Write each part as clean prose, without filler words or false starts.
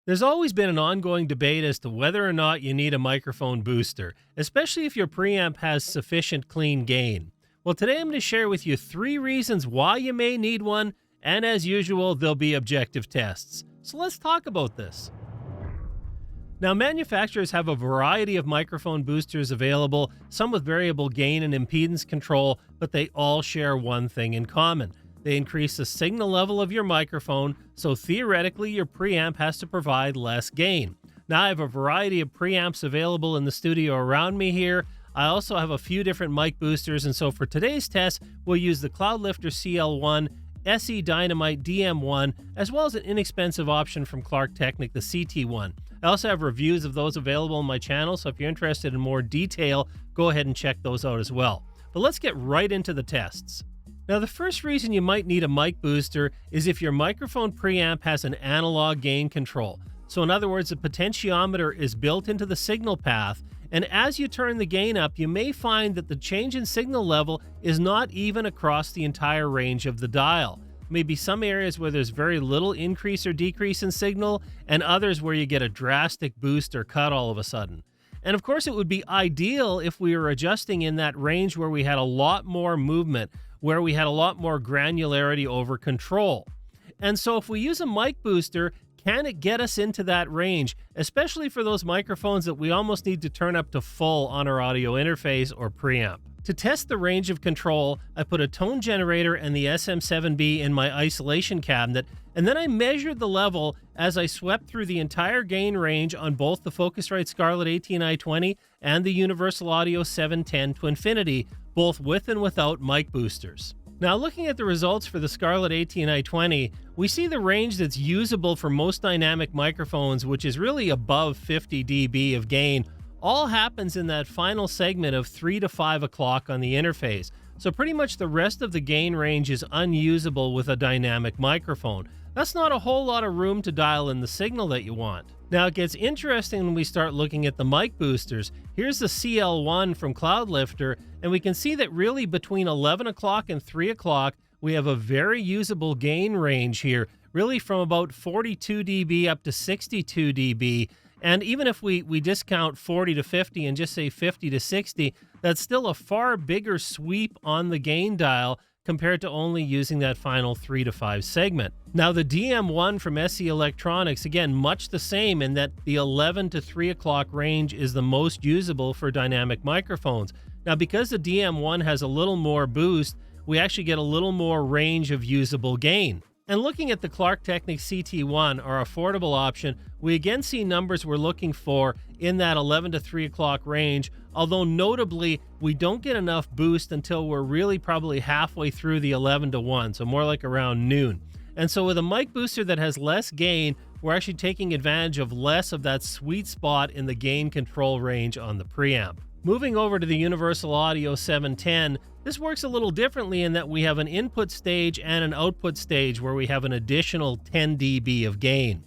There's always been an ongoing debate as to whether or not you need a microphone booster, especially if your preamp has sufficient clean gain. Well, today I'm going to share with you 3 reasons why you may need one, and as usual, there'll be objective tests. So let's talk about this. Now, manufacturers have a variety of microphone boosters available, some with variable gain and impedance control, but they all share one thing in common. They increase the signal level of your microphone, so theoretically your preamp has to provide less gain. Now, I have a variety of preamps available in the studio around me here. I also have a few different mic boosters, and so for today's test, we'll use the Cloudlifter CL1, SE Dynamite DM1, as well as an inexpensive option from Clark Technic, the CT1. I also have reviews of those available on my channel, so if you're interested in more detail, go ahead and check those out as well. But let's get right into the tests. Now, the first reason you might need a mic booster is if your microphone preamp has an analog gain control. So in other words, a potentiometer is built into the signal path, and as you turn the gain up, you may find that the change in signal level is not even across the entire range of the dial. Maybe some areas where there's very little increase or decrease in signal, and others where you get a drastic boost or cut all of a sudden. And of course, it would be ideal if we were adjusting in that range where we had a lot more movement, where we had a lot more granularity over control. And so if we use a mic booster, can it get us into that range, especially for those microphones that we almost need to turn up to full on our audio interface or preamp? To test the range of control, I put a tone generator and the SM7B in my isolation cabinet, and then I measured the level as I swept through the entire gain range on both the Focusrite Scarlett AT&I-20 and the Universal Audio 710 to Infinity, both with and without mic boosters. Now, looking at the results for the Scarlett AT&I-20, we see the range that's usable for most dynamic microphones, which is really above 50 dB of gain, all happens in that final segment of 3 to 5 o'clock on the interface. So pretty much the rest of the gain range is unusable with a dynamic microphone. That's not a whole lot of room to dial in the signal that you want. Now, it gets interesting when we start looking at the mic boosters. Here's the CL1 from Cloudlifter, and we can see that really between 11 o'clock and 3 o'clock, we have a very usable gain range here, really from about 42 dB up to 62 dB. And even if we discount 40 to 50 and just say 50 to 60, that's still a far bigger sweep on the gain dial compared to only using that final 3 to 5 segment. Now, the DM1 from SE Electronics, again, much the same in that the 11 to 3 o'clock range is the most usable for dynamic microphones. Now, because the DM1 has a little more boost, we actually get a little more range of usable gain. And looking at the Clark Technic CT1, our affordable option, we again see numbers we're looking for in that 11 to 3 o'clock range, although notably, we don't get enough boost until we're really probably halfway through the 11 to 1, so more like around noon. And so with a mic booster that has less gain, we're actually taking advantage of less of that sweet spot in the gain control range on the preamp. Moving over to the Universal Audio 710, this works a little differently in that we have an input stage and an output stage where we have an additional 10 dB of gain.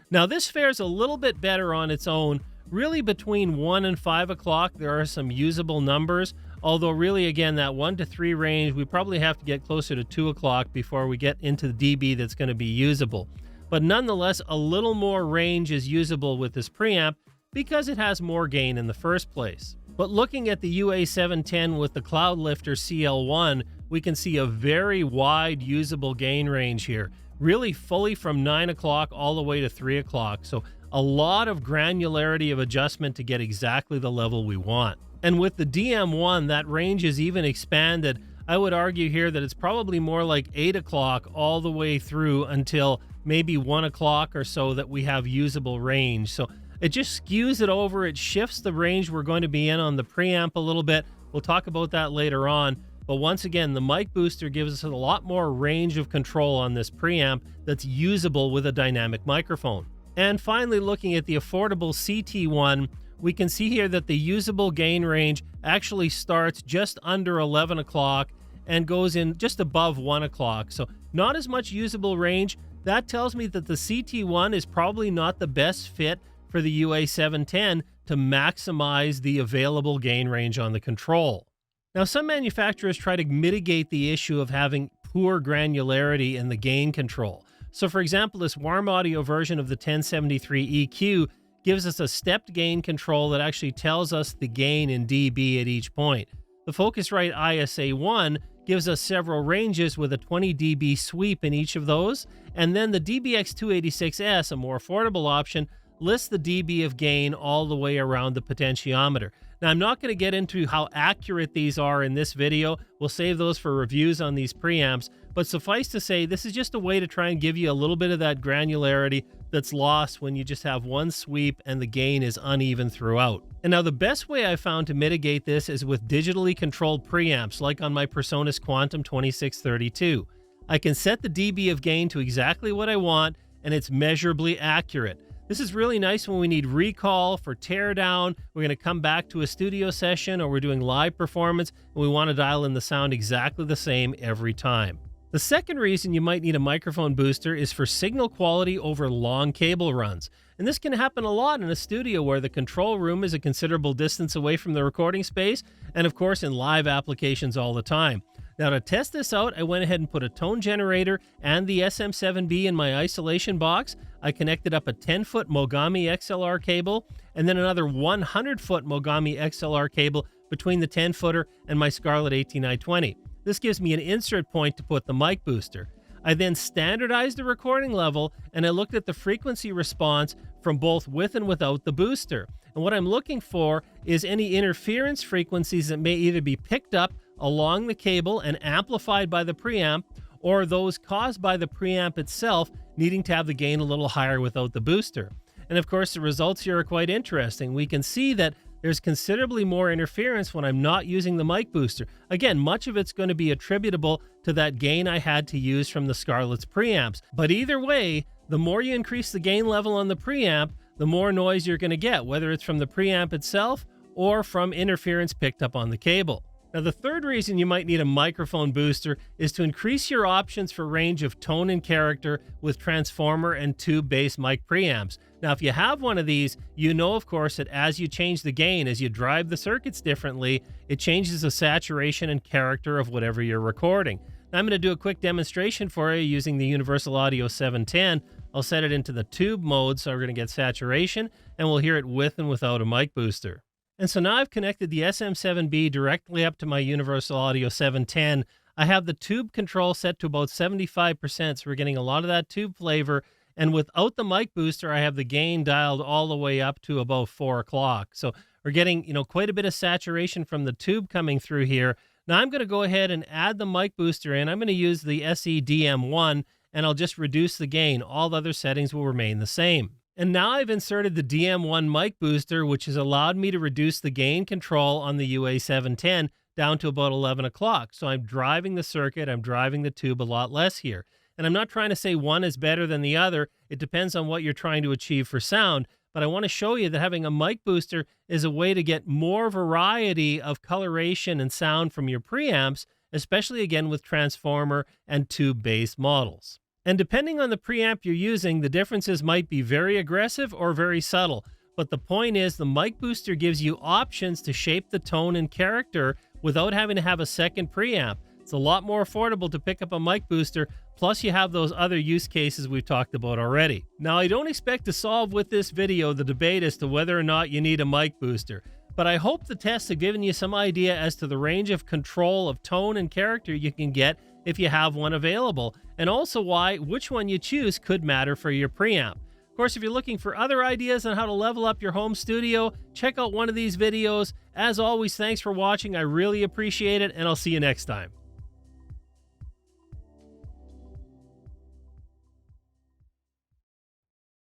Now, this fares a little bit better on its own. Really, between 1 and 5 o'clock, there are some usable numbers, although really, again, that 1 to 3 range, we probably have to get closer to 2 o'clock before we get into the dB that's going to be usable. But nonetheless, a little more range is usable with this preamp because it has more gain in the first place. But looking at the UA710 with the Cloudlifter CL1, we can see a very wide usable gain range here, really fully from 9 o'clock all the way to 3 o'clock. So a lot of granularity of adjustment to get exactly the level we want. And with the DM1, that range is even expanded. I would argue here that it's probably more like 8 o'clock all the way through until maybe 1 o'clock or so that we have usable range. So it just skews it over. It shifts the range we're going to be in on the preamp a little bit. We'll talk about that later on. But once again, the mic booster gives us a lot more range of control on this preamp that's usable with a dynamic microphone. And finally, looking at the affordable CT1, we can see here that the usable gain range actually starts just under 11 o'clock and goes in just above 1 o'clock. So not as much usable range. That tells me that the CT1 is probably not the best fit for the UA710 to maximize the available gain range on the control. Now, some manufacturers try to mitigate the issue of having poor granularity in the gain control. So for example, this warm audio version of the 1073 EQ gives us a stepped gain control that actually tells us the gain in dB at each point. The Focusrite ISA1 gives us several ranges with a 20 dB sweep in each of those, and then the DBX286S, a more affordable option, lists the dB of gain all the way around the potentiometer. Now, I'm not going to get into how accurate these are in this video. We'll save those for reviews on these preamps, but suffice to say, this is just a way to try and give you a little bit of that granularity that's lost when you just have one sweep and the gain is uneven throughout. And now the best way I found to mitigate this is with digitally controlled preamps, like on my PreSonus Quantum 2632. I can set the dB of gain to exactly what I want, and it's measurably accurate. This is really nice when we need recall for teardown, we're going to come back to a studio session, or we're doing live performance, and we want to dial in the sound exactly the same every time. The second reason you might need a microphone booster is for signal quality over long cable runs. And this can happen a lot in a studio where the control room is a considerable distance away from the recording space, and of course in live applications all the time. Now, to test this out, I went ahead and put a tone generator and the SM7B in my isolation box. I connected up a 10-foot Mogami XLR cable and then another 100-foot Mogami XLR cable between the 10-footer and my Scarlett 18i20. This gives me an insert point to put the mic booster. I then standardized the recording level, and I looked at the frequency response from both with and without the booster. And what I'm looking for is any interference frequencies that may either be picked up along the cable and amplified by the preamp, or those caused by the preamp itself needing to have the gain a little higher without the booster. And of course, the results here are quite interesting. We can see that there's considerably more interference when I'm not using the mic booster. Again, much of it's going to be attributable to that gain I had to use from the Scarlett's preamps. But either way, the more you increase the gain level on the preamp, the more noise you're going to get, whether it's from the preamp itself or from interference picked up on the cable. Now, the third reason you might need a microphone booster is to increase your options for range of tone and character with transformer and tube-based mic preamps. Now, if you have one of these, you know, of course, that as you change the gain, as you drive the circuits differently, it changes the saturation and character of whatever you're recording. Now, I'm going to do a quick demonstration for you using the Universal Audio 710. I'll set it into the tube mode, so we're going to get saturation, and we'll hear it with and without a mic booster. And so now I've connected the SM7B directly up to my Universal Audio 710. I have the tube control set to about 75%, so we're getting a lot of that tube flavor. And without the mic booster, I have the gain dialed all the way up to about 4 o'clock. So we're getting, quite a bit of saturation from the tube coming through here. Now I'm going to go ahead and add the mic booster in. I'm going to use the SE DM1, and I'll just reduce the gain. All the other settings will remain the same. And now I've inserted the DM1 mic booster, which has allowed me to reduce the gain control on the UA710 down to about 11 o'clock. So I'm driving the circuit, I'm driving the tube a lot less here. And I'm not trying to say one is better than the other. It depends on what you're trying to achieve for sound. But I want to show you that having a mic booster is a way to get more variety of coloration and sound from your preamps, especially again with transformer and tube-based models. And depending on the preamp you're using, the differences might be very aggressive or very subtle. But the point is, the mic booster gives you options to shape the tone and character without having to have a second preamp. It's a lot more affordable to pick up a mic booster, plus you have those other use cases we've talked about already. Now, I don't expect to solve with this video the debate as to whether or not you need a mic booster, but I hope the tests have given you some idea as to the range of control of tone and character you can get if you have one available, and also why which one you choose could matter for your preamp. Of course, if you're looking for other ideas on how to level up your home studio, check out one of these videos. As always, thanks for watching. I really appreciate it, and I'll see you next time.